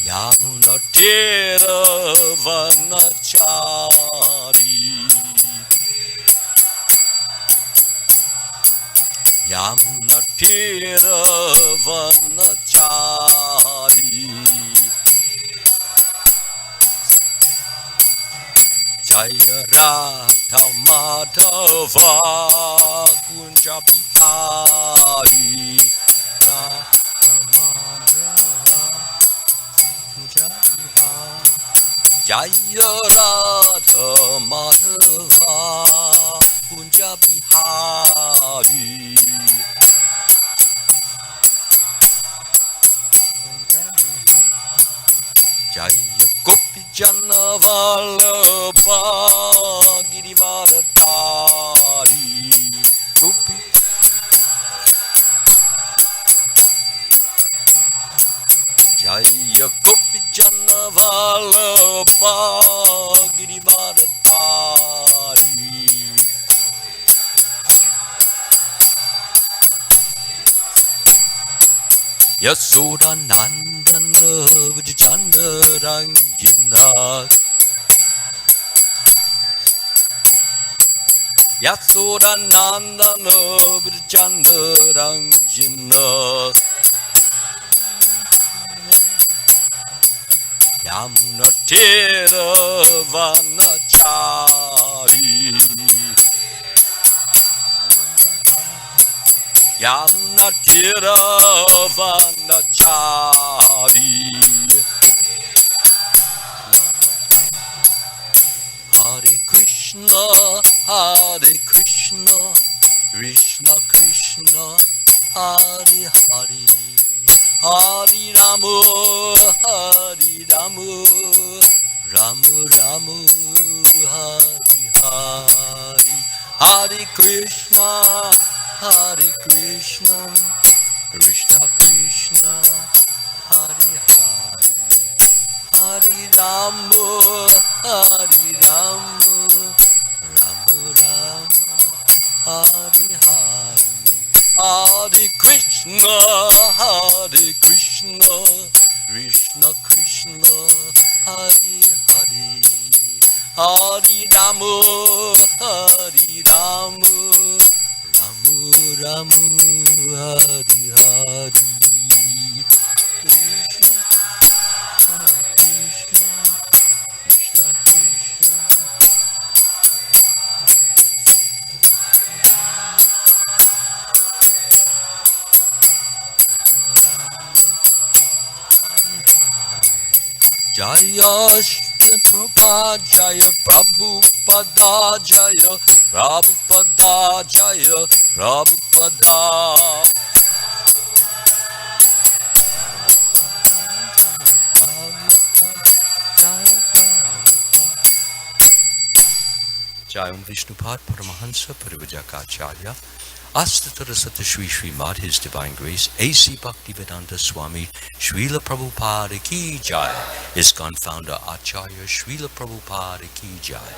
Yamunatiravanachari Yamunatiravanachari Jaya Radha Madhava Kunja Bihari Radha Madhava Kunja Bihari Jaya Radha Madhava Kunja Bihari Jaya Gopi Jana Vallabha Girivaradhari Gopi Jaya Gopi Jana Vallabha Girivaradhari Yasoda Nandana Vijaychandranjana Yasoda Nandana Vijaychandranjana Yamunatiravanachari Yamunatiravanachari Hare Krishna, Hare Krishna, Krishna Krishna, Hare Hare, Hare Rama, Hare Rama, Rama Rama, Hare Hare, Hare Krishna, Hare Krishna, Krishna Krishna, Hare Hare, Hare Rama, Hare Rama, Rama Rama, Hare Hare, Hare Krishna, Hare Krishna, Krishna Krishna, Hare Hare, Hare Rama, Hare Rama, Rama Rama, Hare Hare, Krishna, Hare Krishna, Krishna Krishna, Jaya Prabhupada Jaya Prabhupada Jaya Prabhupada Jaya Prabhupada Jai Vishnupad Paramahansa Parivajakacharya Astatara Sata Shri Shri Mad His Divine Grace A.C. Bhaktivedanta Swami Srila Prabhupada Ki Jai ISKCON Founder Acharya Srila Prabhupada Ki Jai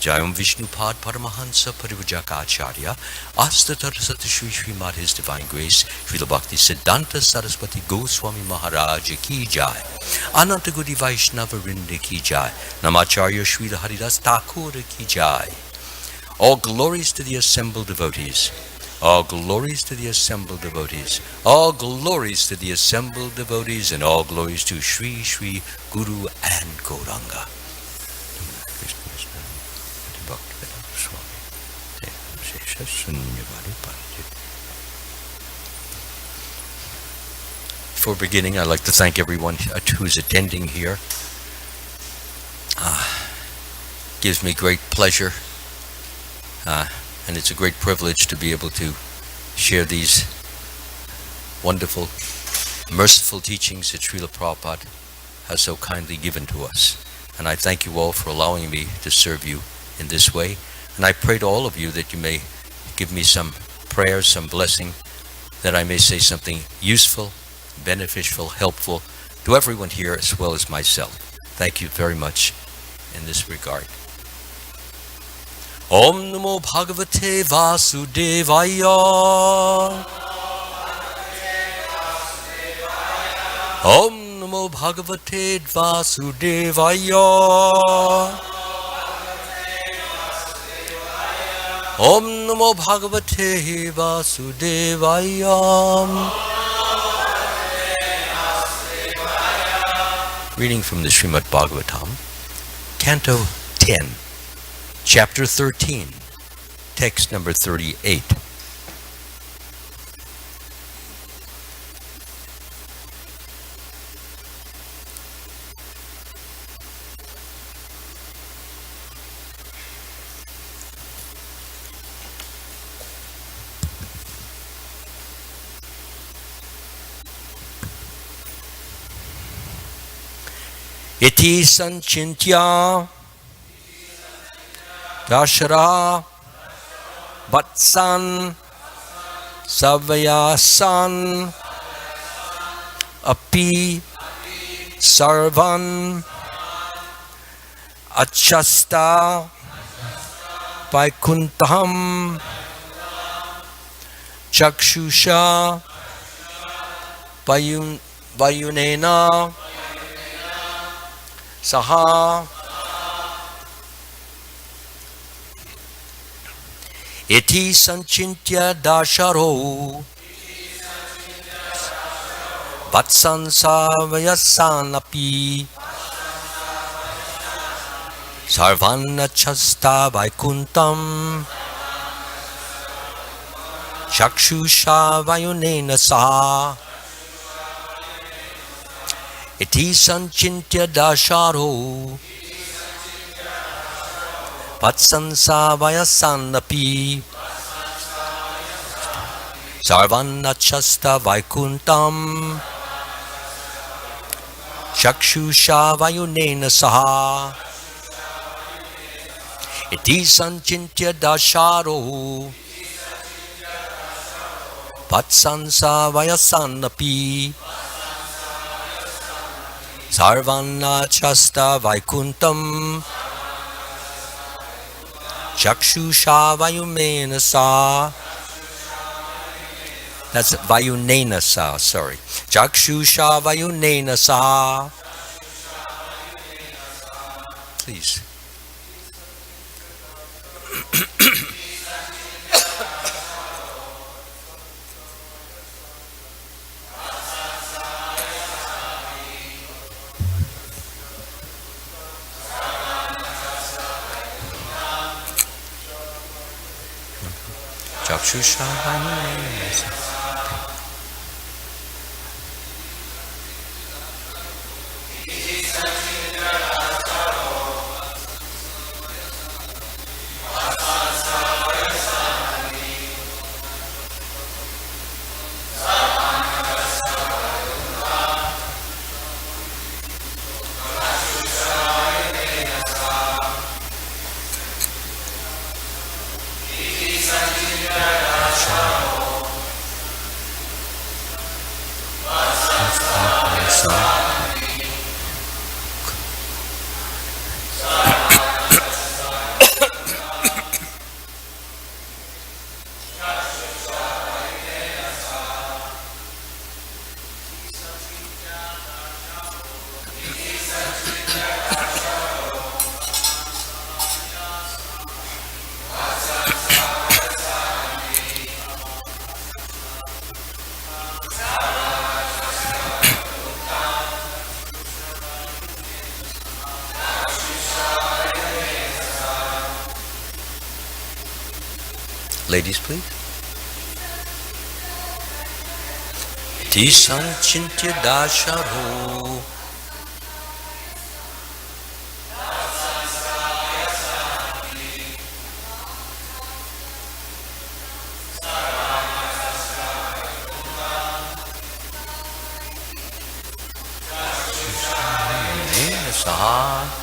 Jai Vishnupad Paramahansa Parivajakacharya Astatara Sata Shri Shri Mad His Divine Grace Srila Bhakti Siddhanta Saraswati Goswami Maharaj Ki Jai Ananta Gudi Vaishnava Vrinda Ki Jai Namacharya Srila Haridas Thakur Ki Jai. All glories to the assembled devotees. All glories to the assembled devotees. All glories to the assembled devotees, and all glories to Sri Sri Guru and Gauranga. Before beginning, I'd like to thank everyone who's attending here. Gives me great pleasure. And it's a great privilege to be able to share these wonderful, merciful teachings that Srila Prabhupada has so kindly given to us. And I thank you all for allowing me to serve you in this way. And I pray to all of you that you may give me some prayers, some blessing, that I may say something useful, beneficial, helpful to everyone here as well as myself. Thank you very much in this regard. Om Namo Bhagavate Vasudevaya. Om Namo Bhagavate Vasudevaya. Om Namo Bhagavate Vasudevaya. Reading from the Srimad Bhagavatam, Canto 10, Chapter 13, Text number 38. Iti sanchintya dashara vatsan savayasan api sarvan achasta vaikuntham chakshusha vayunena saha iti sanchintya dasharo vatsan savayasanapi sarvanachasta vaikuntam chakshusha vayunena saha iti sanchintya dasharo vatsansa vayasanapi sarvanachasta vaikuntam chakshusha vayunena saha iti sanchintya dasharo vatsansa vayasanapi sarvanachasta vaikuntam chakshusha vayunena sa. That's vayunena sa, sorry. Chakshusha vayunena sa. Please. Chakshusha vayunena sa. Ladies, please. Iti sanchintya dasharo saha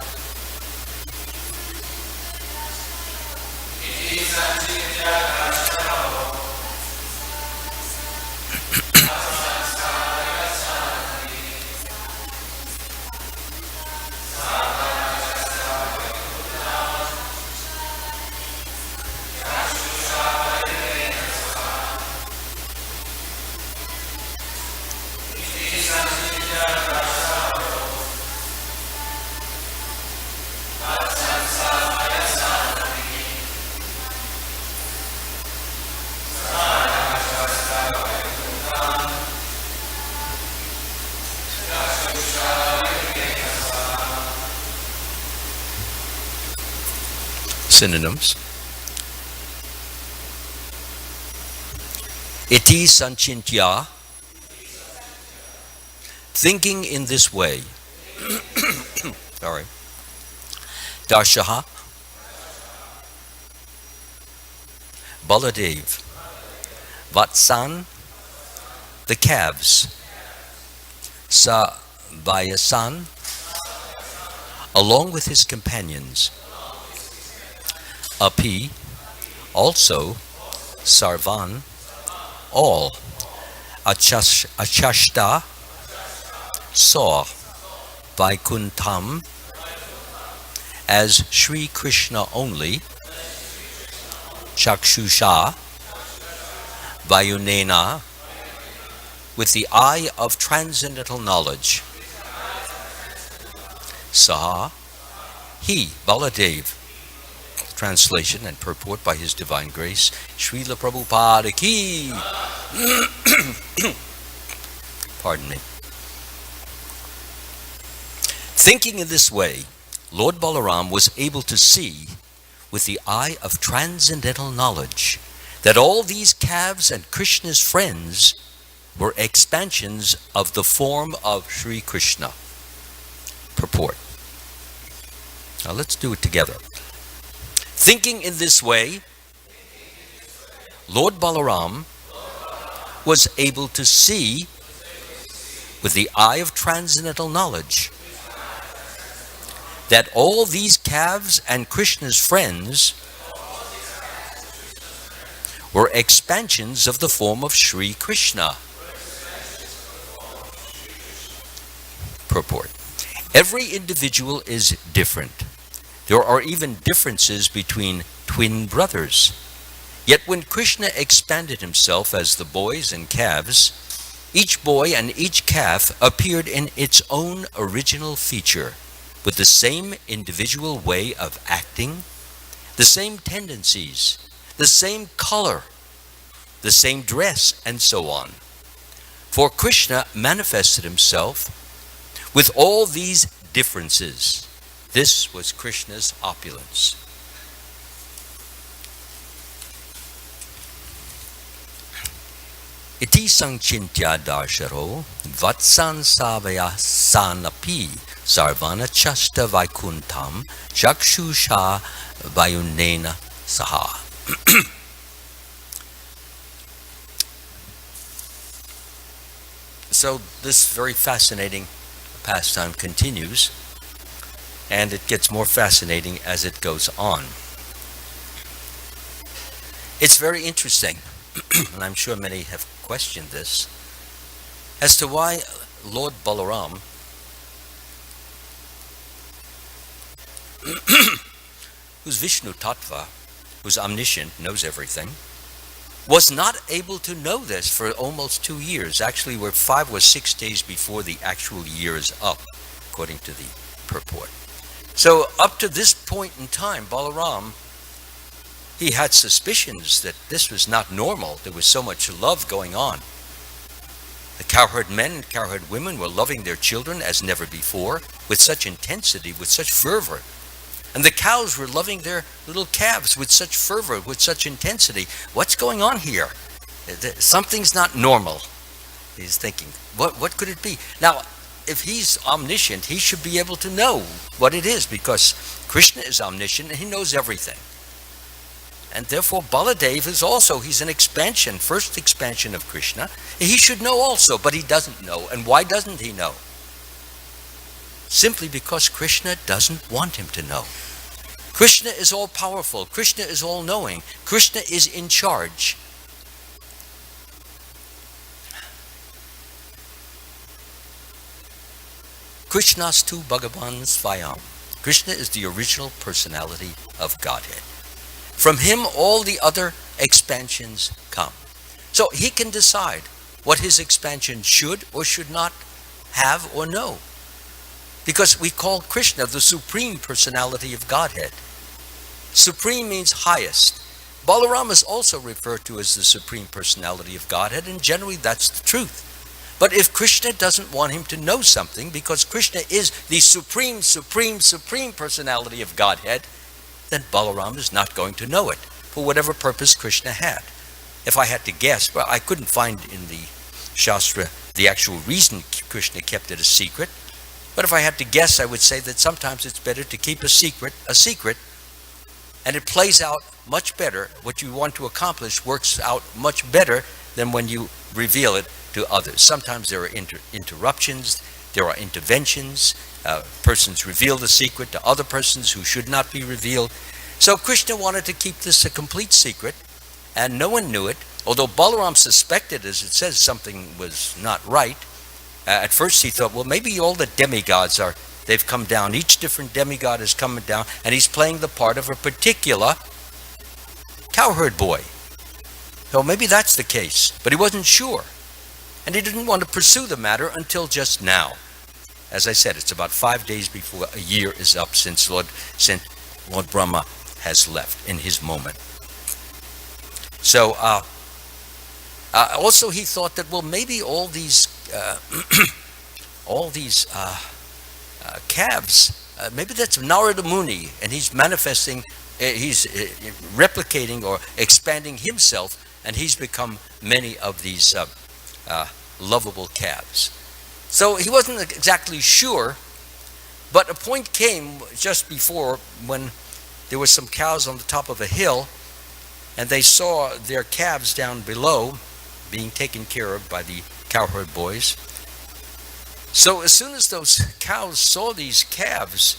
Synonyms. Iti sanchintya, thinking in this way. Sorry. Darshaha, Baladev. Vatsan, the calves. Savayasan, along with his companions. Api, also. Sarvan, all. Achashta, saw. Vaikuntham, as Sri Krishna only. Chakshusha, Vayunena, with the eye of transcendental knowledge. Saha, he, Baladev. Translation and purport by His Divine Grace, Srila Prabhupada ki. Pardon me. Thinking in this way, Lord Balaram was able to see, with the eye of transcendental knowledge, that all these calves and Krishna's friends were expansions of the form of Sri Krishna. Purport. Now let's do it together. Thinking in this way, Lord Balaram was able to see, with the eye of transcendental knowledge, that all these calves and Krishna's friends were expansions of the form of Sri Krishna. Purport. Every individual is different. There are even differences between twin brothers. Yet when Krishna expanded himself as the boys and calves, each boy and each calf appeared in its own original feature, with the same individual way of acting, the same tendencies, the same color, the same dress, and so on. For Krishna manifested himself with all these differences. This was Krishna's opulence. Iti sanchintya darsharo vatsan savaya sanapi sarvana chasta vaikuntham chakshusha vayunena saha. So this very fascinating pastime continues, and it gets more fascinating as it goes on. It's very interesting, and I'm sure many have questioned this, as to why Lord Balaram, who's Vishnu Tattva, who's omniscient, knows everything, was not able to know this for almost 2 years. Actually, we're 5 or 6 days before the actual year is up, according to the purport. So up to this point in time, Balaram, he had suspicions that this was not normal. There was so much love going on. The cowherd men and cowherd women were loving their children as never before, with such intensity, with such fervor. And the cows were loving their little calves with such fervor, with such intensity. What's going on here? Something's not normal, he's thinking. What could it be? Now, if he's omniscient, he should be able to know what it is, because Krishna is omniscient and he knows everything. And therefore Baladev is also, he's an expansion, first expansion of Krishna. He should know also, but he doesn't know. And why doesn't he know? Simply because Krishna doesn't want him to know. Krishna is all powerful. Krishna is all knowing. Krishna is in charge. Krishnastu Bhagavan Svayam. Krishna is the original personality of Godhead. From him all the other expansions come. So he can decide what his expansion should or should not have or know. Because we call Krishna the Supreme Personality of Godhead. Supreme means highest. Balaram is also referred to as the Supreme Personality of Godhead, and generally that's the truth. But if Krishna doesn't want him to know something, because Krishna is the Supreme Personality of Godhead, then Balaram is not going to know it, for whatever purpose Krishna had. If I had to guess, well, I couldn't find in the Shastra the actual reason Krishna kept it a secret, but if I had to guess, I would say that sometimes it's better to keep a secret, and it plays out much better. What you want to accomplish works out much better than when you reveal it to others. Sometimes there are interruptions, there are interventions, persons reveal the secret to other persons who should not be revealed. So Krishna wanted to keep this a complete secret, and no one knew it, although Balaram suspected, as it says, something was not right. At first he thought, well, maybe all the demigods they've come down, each different demigod is coming down, and he's playing the part of a particular cowherd boy. So maybe that's the case, but he wasn't sure. And he didn't want to pursue the matter until just now. As I said, it's about 5 days before a year is up since Lord Brahma has left in his moment. So also he thought that, well, maybe all these calves, maybe that's Narada Muni, and he's manifesting, he's replicating or expanding himself, and he's become many of these lovable calves. So he wasn't exactly sure, but a point came just before when there were some cows on the top of a hill, and they saw their calves down below being taken care of by the cowherd boys. So as soon as those cows saw these calves,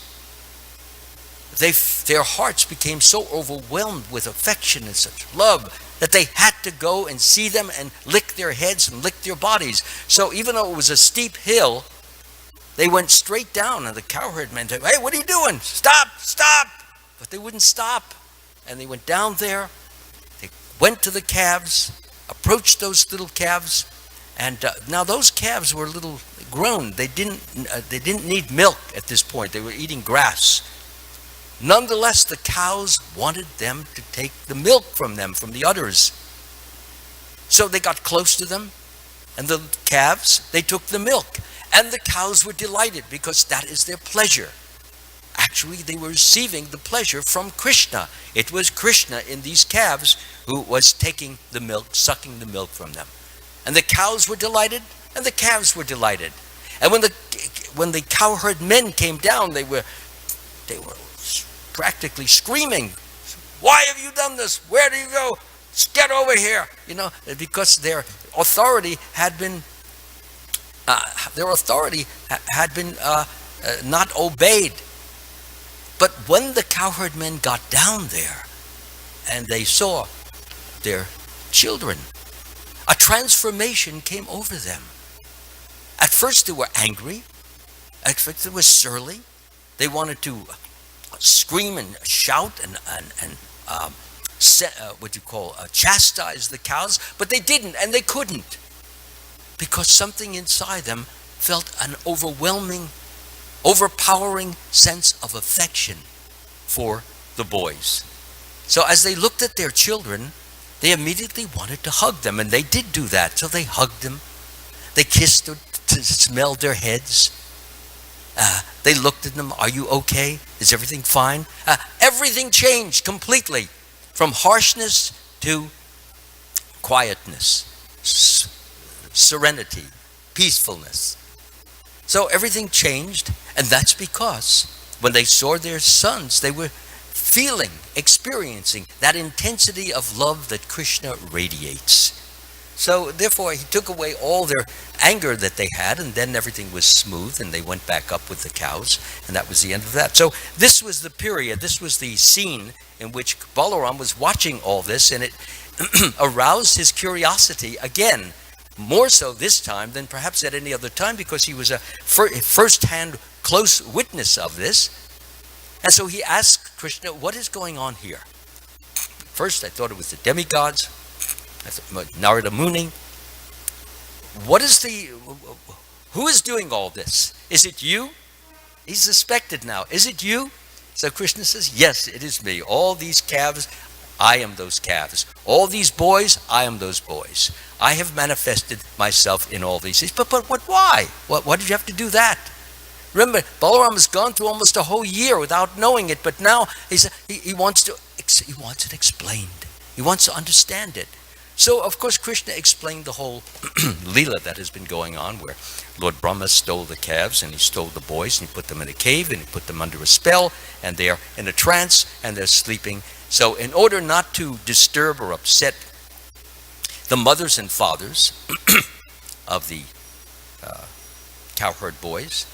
their hearts became so overwhelmed with affection and such love that they had to go and see them and lick their heads and lick their bodies. So even though it was a steep hill, they went straight down, and the cowherd men said, "Hey, what are you doing? Stop, stop!" But they wouldn't stop, and they went down there. They went to the calves, approached those little calves, and now those calves were a little grown. They didn't need milk at this point. They were eating grass. Nonetheless, the cows wanted them to take the milk from them, from the udders. So they got close to them, and the calves, they took the milk. And the cows were delighted because that is their pleasure. Actually, they were receiving the pleasure from Krishna. It was Krishna in these calves who was taking the milk, sucking the milk from them. And the cows were delighted, and the calves were delighted. And when the cowherd men came down, they were practically screaming, "Why have you done this? Where do you go? Get over here!" Because their authority had been not obeyed. But when the cowherd men got down there and they saw their children, a transformation came over them. At first they were angry. At first they were surly. They wanted to scream and shout and chastise the cows, but they didn't, and they couldn't, because something inside them felt an overpowering sense of affection for the boys. So as they looked at their children, they immediately wanted to hug them, and they did do that. So they hugged them, they kissed them, smelled their heads. They looked at them. "Are you okay? Is everything fine?" Everything changed completely, from harshness to quietness, serenity, peacefulness. So everything changed, and that's because when they saw their sons, they were experiencing that intensity of love that Krishna radiates. So therefore he took away all their anger that they had, and then everything was smooth, and they went back up with the cows, and that was the end of that. So this was the period, this was the scene in which Balaram was watching all this, and it aroused his curiosity again, more so this time than perhaps at any other time, because he was a first-hand close witness of this. And so he asked Krishna, "What is going on here?" First I thought it was the demigods, Narada Muni. Who is doing all this? Is it you? He's suspected now. Is it you? So Krishna says, "Yes, it is me. All these calves, I am those calves. All these boys, I am those boys. I have manifested myself in all these things." But why? Why did you have to do that? Remember, Balaram has gone through almost a whole year without knowing it, but now he wants it explained. He wants to understand it. So, of course, Krishna explained the whole Leela that has been going on, where Lord Brahma stole the calves, and he stole the boys, and he put them in a cave, and he put them under a spell, and they are in a trance, and they're sleeping. So, in order not to disturb or upset the mothers and fathers of the cowherd boys,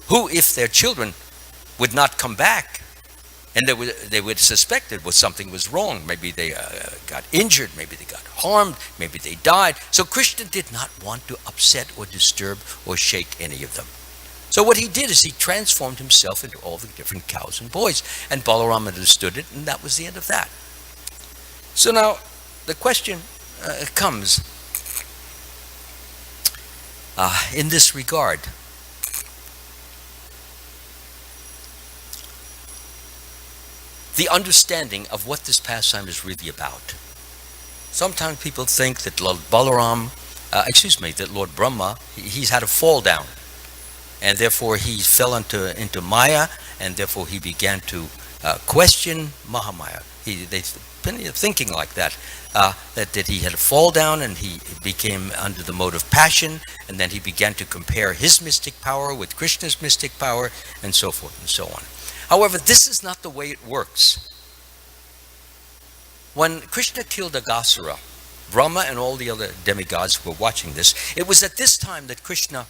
who, if their children would not come back, and they would suspect it was something was wrong. Maybe they got injured, maybe they got harmed, maybe they died. So Krishna did not want to upset or disturb or shake any of them. So what he did is he transformed himself into all the different cows and boys, and Balaram understood it, and that was the end of that. So now the question comes in this regard. The understanding of what this pastime is really about. Sometimes people think that Lord Brahma, he's had a fall down, and therefore he fell into Maya, and therefore he began to question Mahamaya. They've been thinking like that, that he had a fall down, and he became under the mode of passion, and then he began to compare his mystic power with Krishna's mystic power, and so forth and so on. However, this is not the way it works. When Krishna killed Aghasura, Brahma and all the other demigods were watching this. It was at this time that Krishna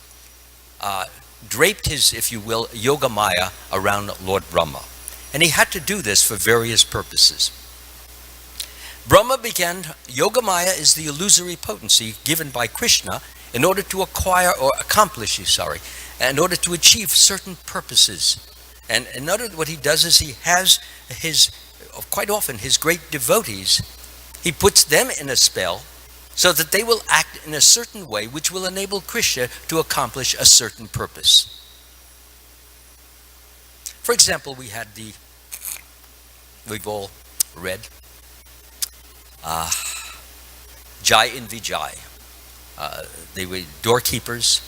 draped his, if you will, Yoga Maya around Lord Brahma. And he had to do this for various purposes. Brahma began, Yoga Maya is the illusory potency given by Krishna in order to in order to achieve certain purposes. And what he does is he has quite often his great devotees, he puts them in a spell so that they will act in a certain way which will enable Krishna to accomplish a certain purpose. For example, we've all read Jai and Vijay. They were doorkeepers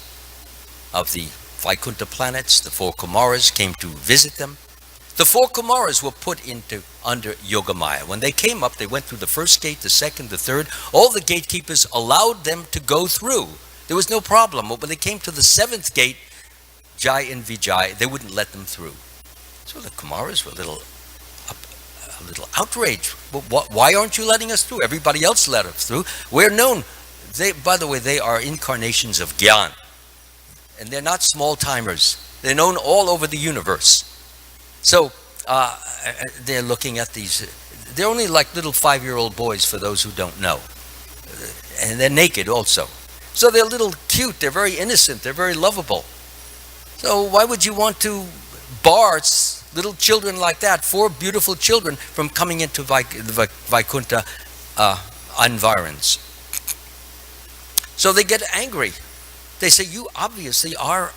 of the Vaikuntha planets. The four Kumaras came to visit them. The four Kumaras were put under Yogamaya. When they came up, they went through the first gate, the second, the third. All the gatekeepers allowed them to go through. There was no problem. But when they came to the seventh gate, Jai and Vijay, they wouldn't let them through. So the Kumaras were a little outraged. Why aren't you letting us through? Everybody else let us through. We're known. By the way, they are incarnations of Gyan. And they're not small timers. They're known all over the universe. So they're looking at these. They're only like little 5-year-old boys for those who don't know. And they're naked also. So they're a little cute. They're very innocent. They're very lovable. So why would you want to bar little children like that, 4 beautiful children, from coming into the Vaikuntha environs? So they get angry. They say, you obviously are,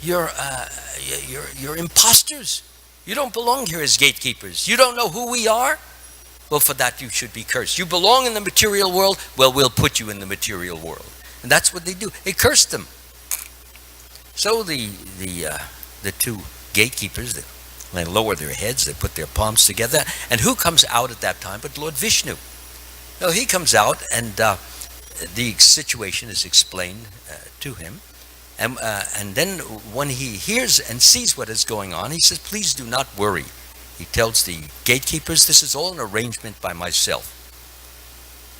you're imposters. You don't belong here as gatekeepers. You don't know who we are? Well, for that you should be cursed. You belong in the material world? Well, we'll put you in the material world. And that's what they do. They curse them. So the 2 gatekeepers, they lower their heads, they put their palms together, and who comes out at that time but Lord Vishnu? No, he comes out, and the situation is explained to him, and then when he hears and sees what is going on, he says, please do not worry. He tells the gatekeepers, this is all an arrangement by myself.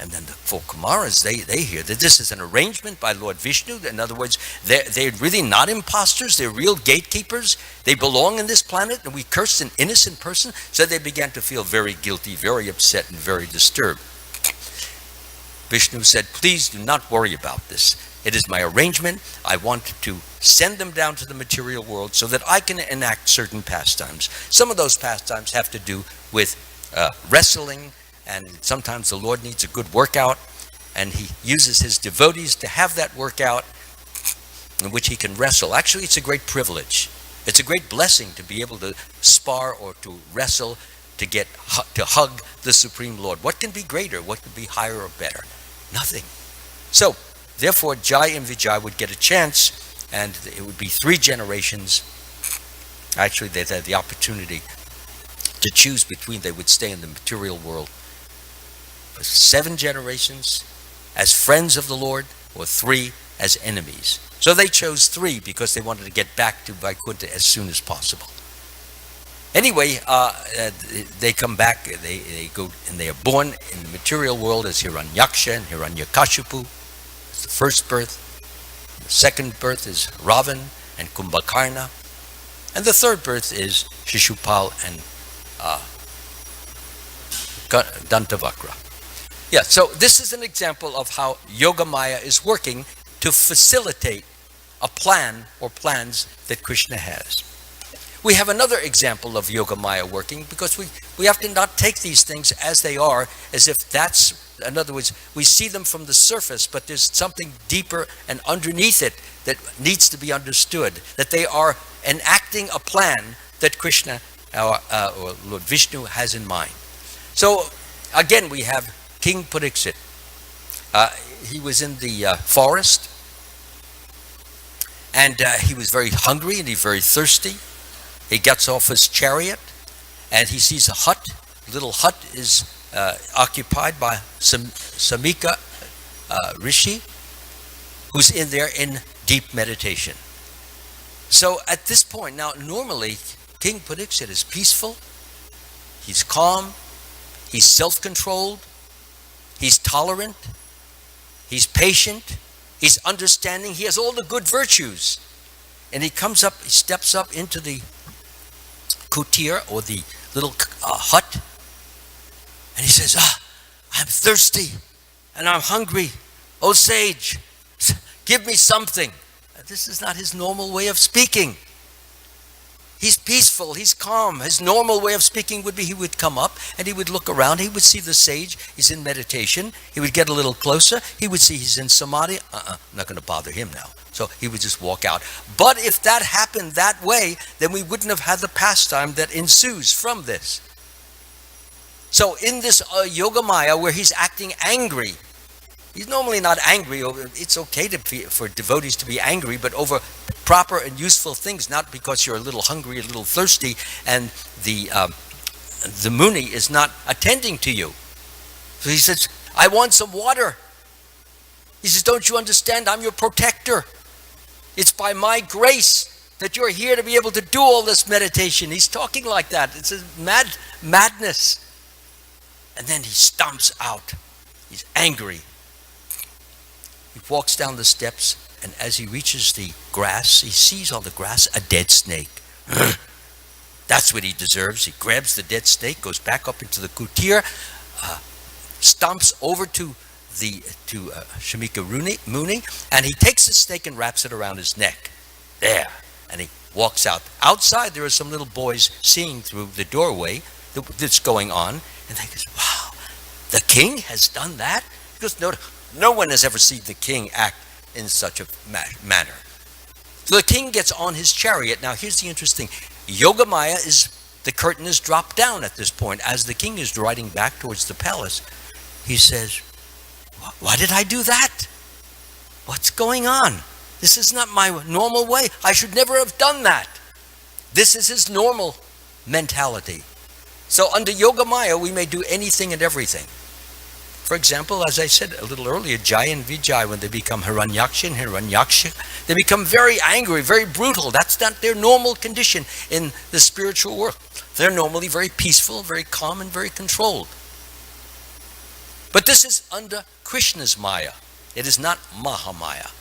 And then the 4 Kumaras, they hear that this is an arrangement by Lord Vishnu. In other words, they're really not imposters, they're real gatekeepers. They belong in this planet, and we cursed an innocent person. So they began to feel very guilty, very upset, and very disturbed. Vishnu said, please do not worry about this. It is my arrangement. I want to send them down to the material world so that I can enact certain pastimes. Some of those pastimes have to do with wrestling, and sometimes the Lord needs a good workout, and he uses his devotees to have that workout in which he can wrestle. Actually, it's a great privilege. It's a great blessing to be able to spar or to wrestle, to hug the Supreme Lord. What can be greater? What can be higher or better? Nothing. So, therefore, Jai and Vijay would get a chance and it would be 3 generations. Actually, they had the opportunity to choose between they would stay in the material world for 7 generations as friends of the Lord, or 3 as enemies. So they chose 3 because they wanted to get back to Vaikuntha as soon as possible. Anyway, they come back, they go, and they are born in the material world as Hiranyaksha and Hiranyakashipu. It's the first birth. The second birth is Ravan and Kumbhakarna. And the third birth is Shishupal and Dantavakra. Yeah, so this is an example of how Yogamaya is working to facilitate a plan or plans that Krishna has. We have another example of Yogamaya working, because we have to not take these things as they are, as if that's, in other words, we see them from the surface, but there's something deeper and underneath it that needs to be understood, that they are enacting a plan that Krishna or Lord Vishnu has in mind. So again, we have King Pariksit. He was in the forest, and he was very hungry and he's very thirsty. He gets off his chariot and he sees a hut. The little hut is occupied by Samika Rishi, who's in there in deep meditation. So at this point, now normally King Pariksit is peaceful, he's calm, he's self-controlled, he's tolerant, he's patient, he's understanding, he has all the good virtues. And he comes up, he steps up into the kutir, or the little hut, and he says, I'm thirsty and I'm hungry. Oh sage, give me something. This is not his normal way of speaking. He's peaceful, he's calm. His normal way of speaking would be he would come up and he would look around, he would see the sage, he's in meditation, he would get a little closer, he would see he's in samadhi. I'm not going to bother him now. So he would just walk out. But if that happened that way, then we wouldn't have had the pastime that ensues from this. So in this Yogamaya, where he's acting angry, he's normally not angry over, it's okay for devotees to be angry, but over proper and useful things, not because you're a little hungry, a little thirsty, and the Muni is not attending to you. So he says, I want some water. He says, don't you understand? I'm your protector. It's by my grace that you're here to be able to do all this meditation. He's talking like that. It's a madness. And then he stomps out. He's angry. He walks down the steps, and as he reaches the grass, he sees on the grass a dead snake. That's what he deserves. He grabs the dead snake, goes back up into the kutir, stomps over to Shamika Muni, and he takes the snake and wraps it around his neck. There. And he walks out. Outside, there are some little boys seeing through the doorway that's going on, and they go, wow, the king has done that? Because no one has ever seen the king act in such a manner. So the king gets on his chariot. Now here's the interesting, Yogamaya the curtain is dropped down at this point. As the king is riding back towards the palace, he says, why did I do that? What's going on? This is not my normal way. I should never have done that. This is his normal mentality. So under Yogamaya, we may do anything and everything. For example, as I said a little earlier, Jai and Vijay, when they become Hiranyaksha and Hiranyaksha, they become very angry, very brutal. That's not their normal condition in the spiritual world. They're normally very peaceful, very calm, and very controlled. But this is under Krishna's Maya. It is not Mahamaya.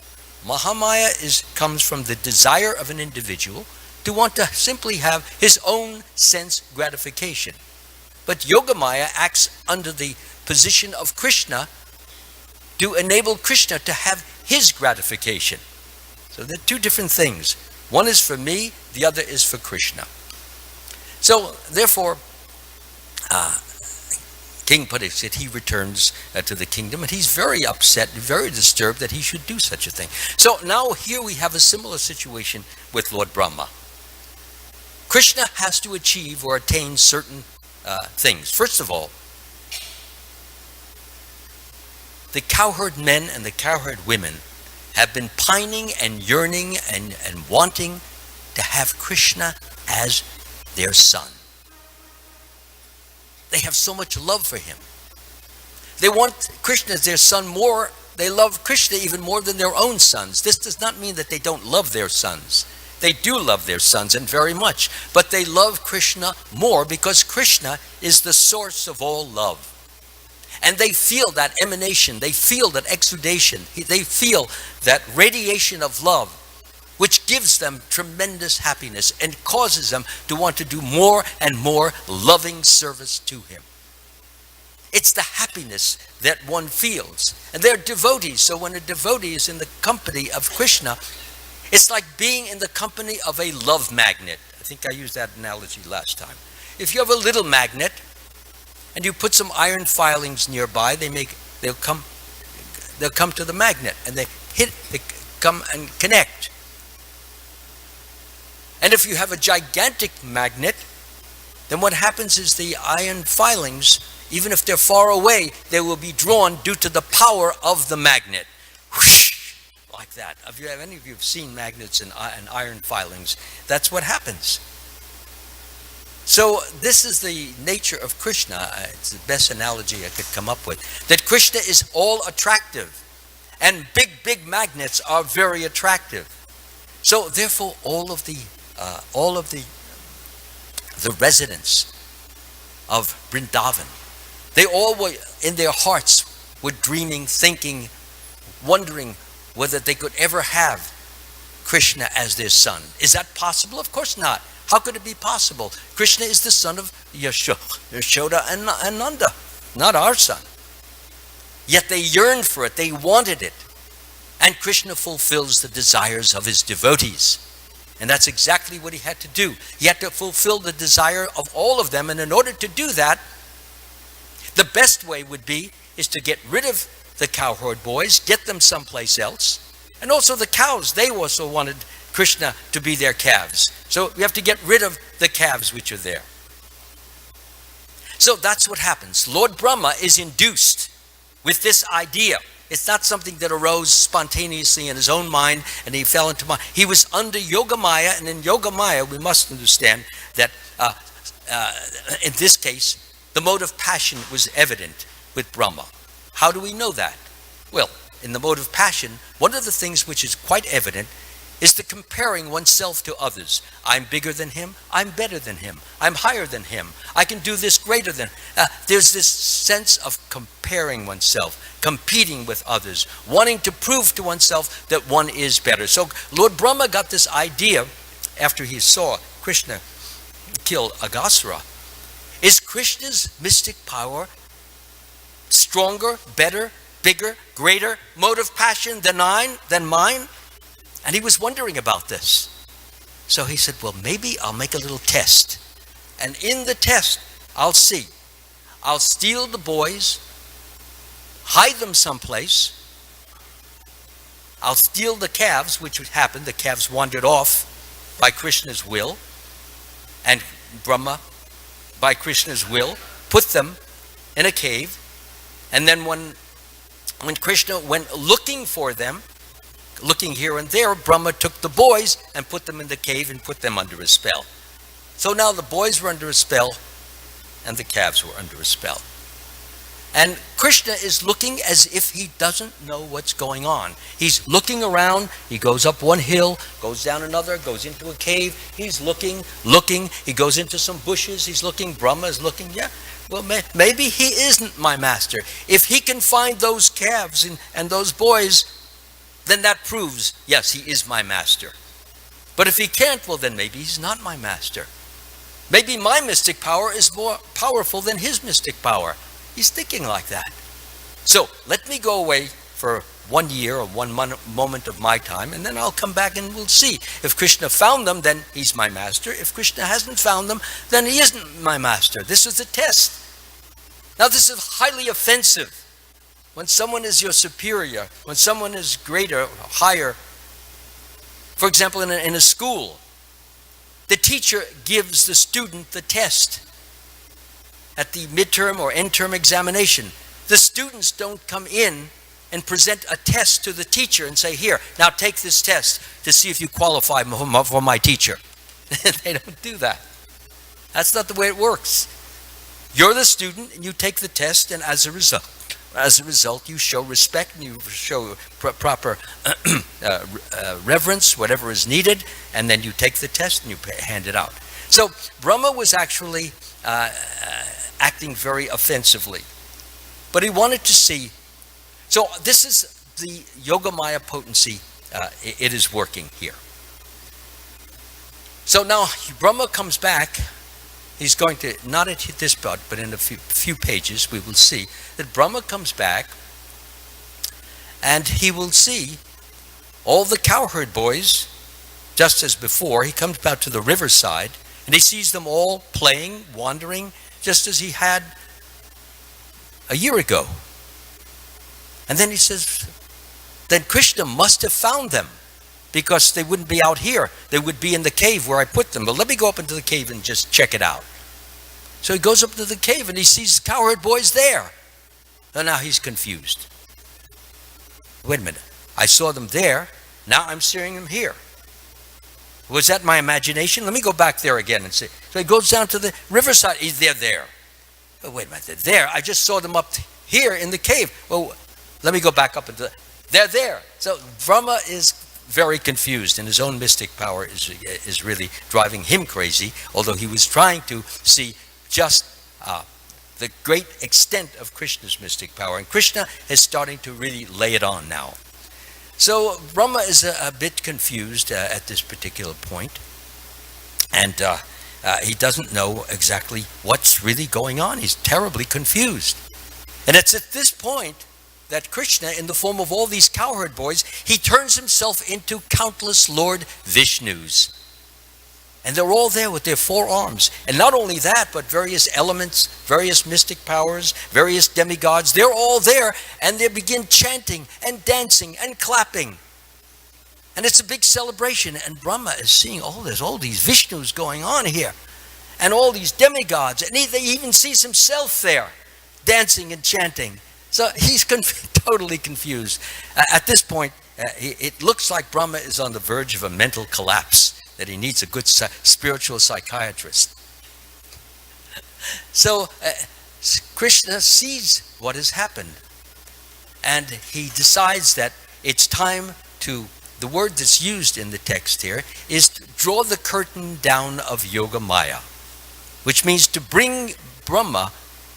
Mahamaya comes from the desire of an individual to want to simply have his own sense gratification. But Yogamaya acts under the position of Krishna to enable Krishna to have his gratification. So they're two different things. One is for me, the other is for Krishna. So therefore, King Pariksit, he returns to the kingdom, and he's very upset, very disturbed that he should do such a thing. So now here we have a similar situation with Lord Brahma. Krishna has to achieve or attain certain things. First of all, the cowherd men and the cowherd women have been pining and yearning and wanting to have Krishna as their son. They have so much love for him. They want Krishna as their son more. They love Krishna even more than their own sons. This does not mean that they don't love their sons. They do love their sons, and very much. But they love Krishna more because Krishna is the source of all love. And they feel that emanation. They feel that exudation. They feel that radiation of love, which gives them tremendous happiness and causes them to want to do more and more loving service to him. It's the happiness that one feels. And they're devotees, so when a devotee is in the company of Krishna, it's like being in the company of a love magnet. I think I used that analogy last time. If you have a little magnet and you put some iron filings nearby, they'll come to the magnet and they come and connect. And if you have a gigantic magnet, then what happens is the iron filings, even if they're far away, they will be drawn due to the power of the magnet. Whoosh, like that. If any of you have seen magnets and iron filings, that's what happens. So this is the nature of Krishna. It's the best analogy I could come up with. That Krishna is all attractive. And big magnets are very attractive. So therefore all of the residents of Vrindavan, they all were in their hearts were dreaming, thinking, wondering whether they could ever have Krishna as their son. Is that possible? Of course not. How could it be possible? Krishna is the son of Yashoda and Nanda, not our son. Yet they yearned for it, they wanted it. And Krishna fulfills the desires of his devotees. And that's exactly what he had to do. He had to fulfill the desire of all of them. And in order to do that, the best way would be is to get rid of the cowherd boys, get them someplace else. And also the cows, they also wanted Krishna to be their calves. So we have to get rid of the calves which are there. So that's what happens. Lord Brahma is induced with this idea. It's not something that arose spontaneously in his own mind and he fell into mind. He was under Yoga Maya, and in Yoga Maya we must understand that in this case the mode of passion was evident with Brahma. How do we know that? Well, in the mode of passion, one of the things which is quite evident is the comparing oneself to others. I'm bigger than him, I'm better than him, I'm higher than him, I can do this greater than. There's this sense of comparing oneself, competing with others, wanting to prove to oneself that one is better. So Lord Brahma got this idea after he saw Krishna kill Aghasura. Is Krishna's mystic power stronger, better, bigger, greater mode of passion than mine? And he was wondering about this. So he said, well, maybe I'll make a little test. And in the test, I'll see. I'll steal the boys, hide them someplace. I'll steal the calves, which would happen. The calves wandered off by Krishna's will. And Brahma, by Krishna's will, put them in a cave. And then when Krishna went looking for them, looking here and there, Brahma took the boys and put them in the cave and put them under a spell. So now the boys were under a spell and the calves were under a spell. And Krishna is looking as if he doesn't know what's going on. He's looking around. He goes up one hill, goes down another, goes into a cave. He's looking. He goes into some bushes. He's looking. Brahma is looking. Yeah, well, maybe he isn't my master. If he can find those calves and those boys, then that proves, yes, he is my master. But if he can't, well, then maybe he's not my master. Maybe my mystic power is more powerful than his mystic power. He's thinking like that. So let me go away for 1 year or 1 moment of my time, and then I'll come back and we'll see. If Krishna found them, then he's my master. If Krishna hasn't found them, then he isn't my master. This is a test. Now this is highly offensive. When someone is your superior, when someone is greater, higher, for example, in a school, the teacher gives the student the test at the midterm or end-term examination. The students don't come in and present a test to the teacher and say, here, now take this test to see if you qualify for my teacher. They don't do that. That's not the way it works. You're the student and you take the test, and as a result, you show respect and you show proper reverence, whatever is needed, and then you take the test and you hand it out. So Brahma was actually acting very offensively. But he wanted to see. So this is the Yogamaya potency. It is working here. So now Brahma comes back. He's going to, not at this part, but in a few pages, we will see that Brahma comes back and he will see all the cowherd boys, just as before. He comes back to the riverside and he sees them all playing, wandering, just as he had a year ago. And then he says, then Krishna must have found them, because they wouldn't be out here. They would be in the cave where I put them. But let me go up into the cave and just check it out. So he goes up to the cave and he sees the cowherd boys there. And now he's confused. Wait a minute. I saw them there. Now I'm seeing them here. Was that my imagination? Let me go back there again and see. So he goes down to the riverside. They're there. Oh, wait a minute. They're there. I just saw them up here in the cave. Well, let me go back up into they're there. So Brahma is very confused, and his own mystic power is really driving him crazy, although he was trying to see just the great extent of Krishna's mystic power. And Krishna is starting to really lay it on now. So Brahma is a bit confused at this particular point, and he doesn't know exactly what's really going on. He's terribly confused. And it's at this point that Krishna, in the form of all these cowherd boys, he turns himself into countless Lord Vishnus. And they're all there with their 4 arms. And not only that, but various elements, various mystic powers, various demigods, they're all there, and they begin chanting and dancing and clapping. And it's a big celebration, and Brahma is seeing all these Vishnus going on here, and all these demigods, and he even sees himself there, dancing and chanting. So he's totally confused. At this point, it looks like Brahma is on the verge of a mental collapse, that he needs a good spiritual psychiatrist. So Krishna sees what has happened, and he decides that it's time to, the word that's used in the text here is to draw the curtain down of Yogamaya, which means to bring Brahma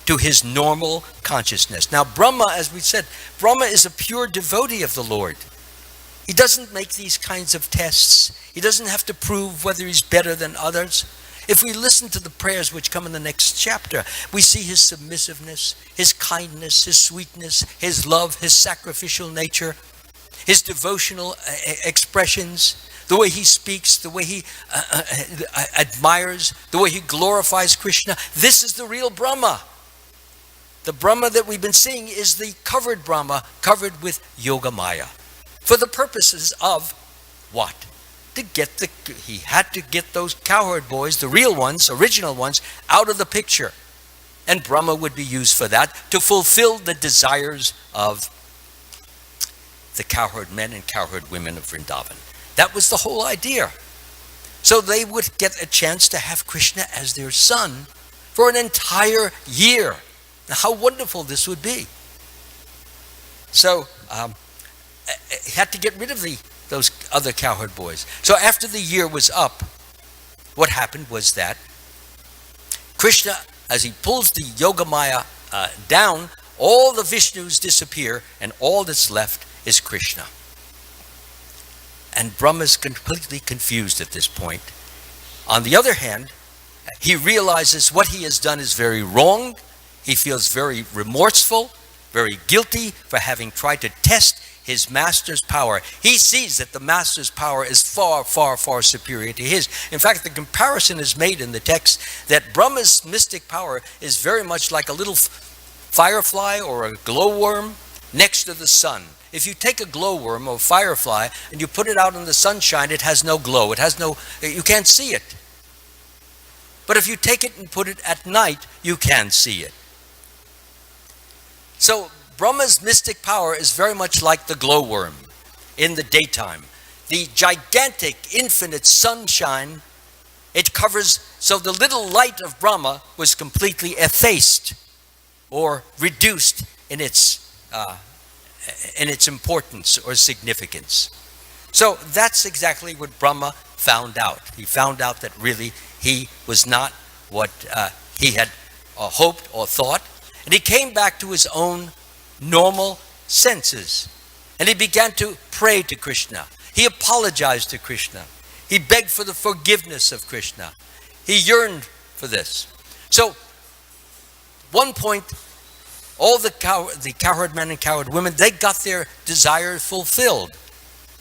to his normal consciousness. Now Brahma, as we said, Brahma is a pure devotee of the Lord. He doesn't make these kinds of tests. He doesn't have to prove whether he's better than others. If we listen to the prayers which come in the next chapter, we see his submissiveness, his kindness, his sweetness, his love, his sacrificial nature, his devotional expressions, the way he speaks, the way he admires, the way he glorifies Krishna. This is the real Brahma. The Brahma that we've been seeing is the covered Brahma, covered with Yogamaya, for the purposes of what? He had to get those cowherd boys, the real ones, original ones, out of the picture. And Brahma would be used for that, to fulfill the desires of the cowherd men and cowherd women of Vrindavan. That was the whole idea. So they would get a chance to have Krishna as their son for an entire year. Now, how wonderful this would be. So he had to get rid of those other cowherd boys. So after the year was up, what happened was that Krishna, as he pulls the Yogamaya down, all the Vishnus disappear, and all that's left is Krishna. And Brahma is completely confused at this point. On the other hand, he realizes what he has done is very wrong. He feels very remorseful, very guilty for having tried to test his master's power. He sees that the master's power is far, far, far superior to his. In fact, the comparison is made in the text that Brahma's mystic power is very much like a little firefly or a glowworm next to the sun. If you take a glowworm or firefly and you put it out in the sunshine, it has no glow. You can't see it. But if you take it and put it at night, you can see it. So Brahma's mystic power is very much like the glowworm in the daytime. The gigantic, infinite sunshine, it covers, so the little light of Brahma was completely effaced or reduced in its importance or significance. So that's exactly what Brahma found out. He found out that really he was not what he had hoped or thought. And he came back to his own normal senses. And he began to pray to Krishna. He apologized to Krishna. He begged for the forgiveness of Krishna. He yearned for this. So, one point, all the cowherd men and cowherd women, they got their desire fulfilled.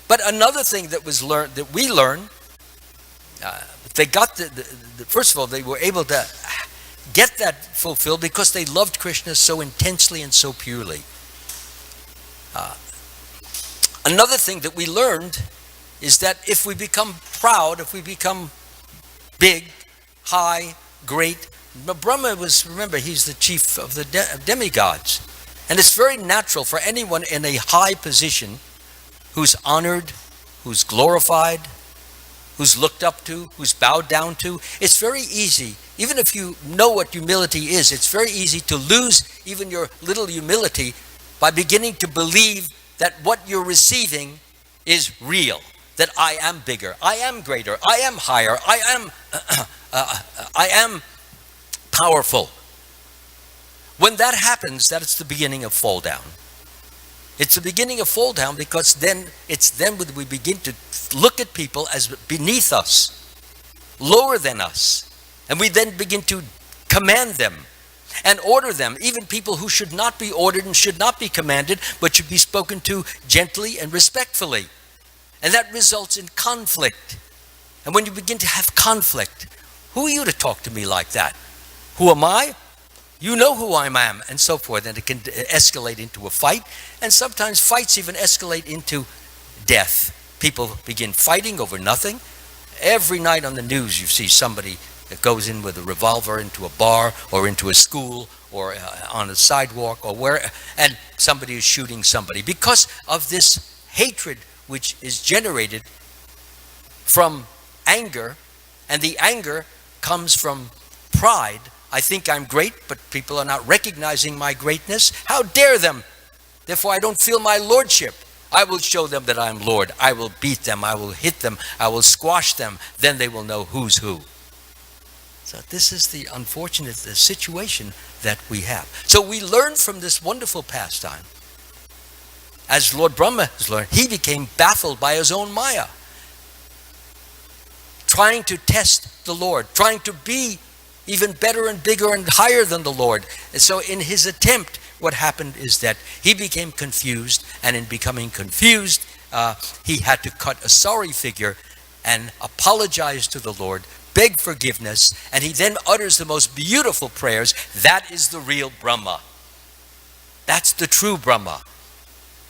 But another thing that was learned, that we learned, they got first of all, they were able to get that fulfilled because they loved Krishna so intensely and so purely. Another thing that we learned is that if we become proud, if we become big, high, great, Brahma was, remember, he's the chief of the demigods. And it's very natural for anyone in a high position who's honored, who's glorified, who's looked up to, who's bowed down to. It's very easy, even if you know what humility is, it's very easy to lose even your little humility by beginning to believe that what you're receiving is real, that I am bigger, I am greater, I am higher, I am powerful. When that happens, that's the beginning of fall down. It's the beginning of fall down because then when we begin to look at people as beneath us, lower than us, and we then begin to command them and order them, even people who should not be ordered and should not be commanded, but should be spoken to gently and respectfully. And that results in conflict. And when you begin to have conflict, who are you to talk to me like that? Who am I? You know who I am, and so forth. And it can escalate into a fight. And sometimes fights even escalate into death. People begin fighting over nothing. Every night on the news you see somebody that goes in with a revolver into a bar or into a school or on a sidewalk or where, and somebody is shooting somebody because of this hatred which is generated from anger, and the anger comes from pride. I think I'm great, but people are not recognizing my greatness. How dare them? Therefore, I don't feel my lordship. I will show them that I am Lord. I will beat them. I will hit them. I will squash them. Then they will know who's who. So this is the unfortunate situation that we have. So we learn from this wonderful pastime. As Lord Brahma has learned, he became baffled by his own Maya, trying to test the Lord, trying to be even better and bigger and higher than the Lord. And so in his attempt, what happened is that he became confused, and in becoming confused, he had to cut a sorry figure and apologize to the Lord, beg forgiveness, and he then utters the most beautiful prayers. That is the real Brahma. That's the true Brahma.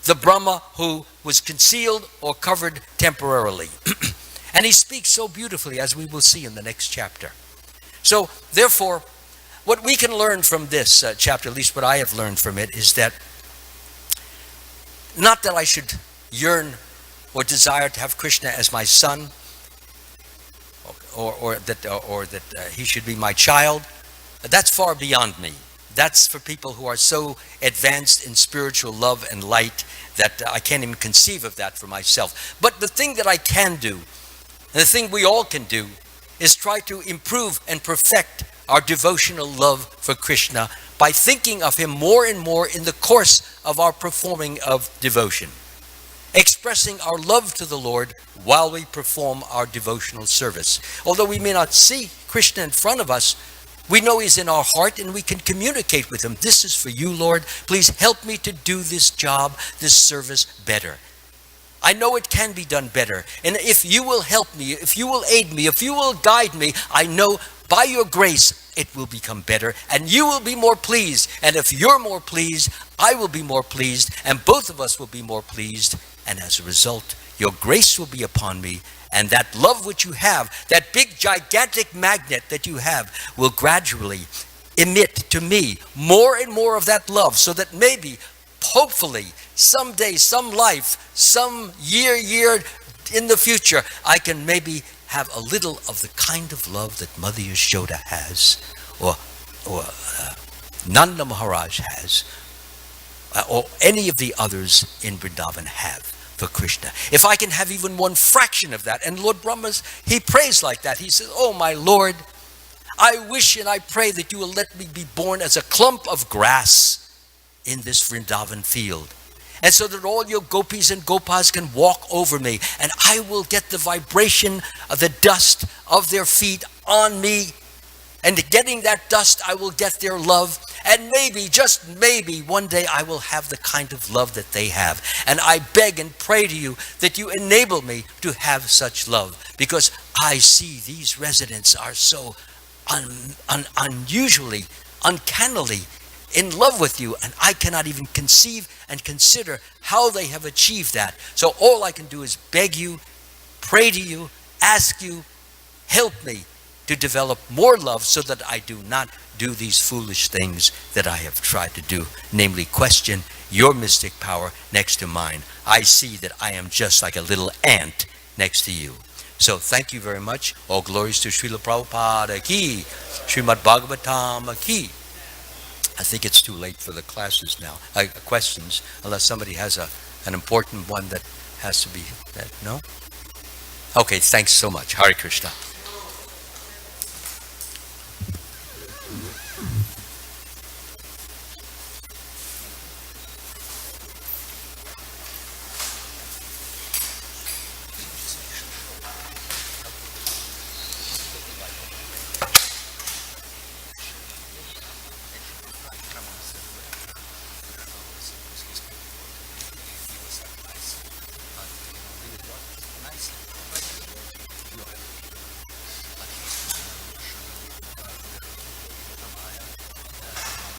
The Brahma who was concealed or covered temporarily. And he speaks so beautifully, as we will see in the next chapter. So, therefore, what we can learn from this chapter, at least what I have learned from it, is that not that I should yearn or desire to have Krishna as my son, or that he should be my child. That's far beyond me. That's for people who are so advanced in spiritual love and light that I can't even conceive of that for myself. But the thing that I can do, and the thing we all can do, is try to improve and perfect our devotional love for Krishna by thinking of him more and more in the course of our performing of devotion, expressing our love to the Lord while we perform our devotional service. Although we may not see Krishna in front of us, we know he's in our heart and we can communicate with him. This is for you, Lord. Please help me to do this job, this service better. I know it can be done better. And if you will help me, if you will aid me, if you will guide me, I know by your grace it will become better and you will be more pleased. And if you're more pleased, I will be more pleased, and both of us will be more pleased. And as a result, your grace will be upon me, and that love which you have, that big gigantic magnet that you have, will gradually emit to me more and more of that love, so that maybe hopefully, someday, some life, some year in the future, I can maybe have a little of the kind of love that Mother Yashoda has, or Nanda Maharaj has, or any of the others in Vrindavan have for Krishna. If I can have even one fraction of that, and Lord Brahma's, he prays like that. He says, oh my Lord, I wish and I pray that you will let me be born as a clump of grass in this Vrindavan field. And so that all your gopis and gopas can walk over me, and I will get the vibration of the dust of their feet on me. And getting that dust, I will get their love. And maybe, just maybe, one day I will have the kind of love that they have. And I beg and pray to you that you enable me to have such love. Because I see these residents are so unusually, uncannily in love with you, and I cannot even conceive and consider how they have achieved that. So all I can do is beg you, pray to you, ask you, help me to develop more love so that I do not do these foolish things that I have tried to do, namely question your mystic power next to mine. I see that I am just like a little ant next to you. So thank you very much. All glories to Srila Prabhupada ki, Srimad Bhagavatam ki. I think it's too late for the classes now, questions, unless somebody has an important one that has to be, no? Okay, thanks so much. Hare Krishna.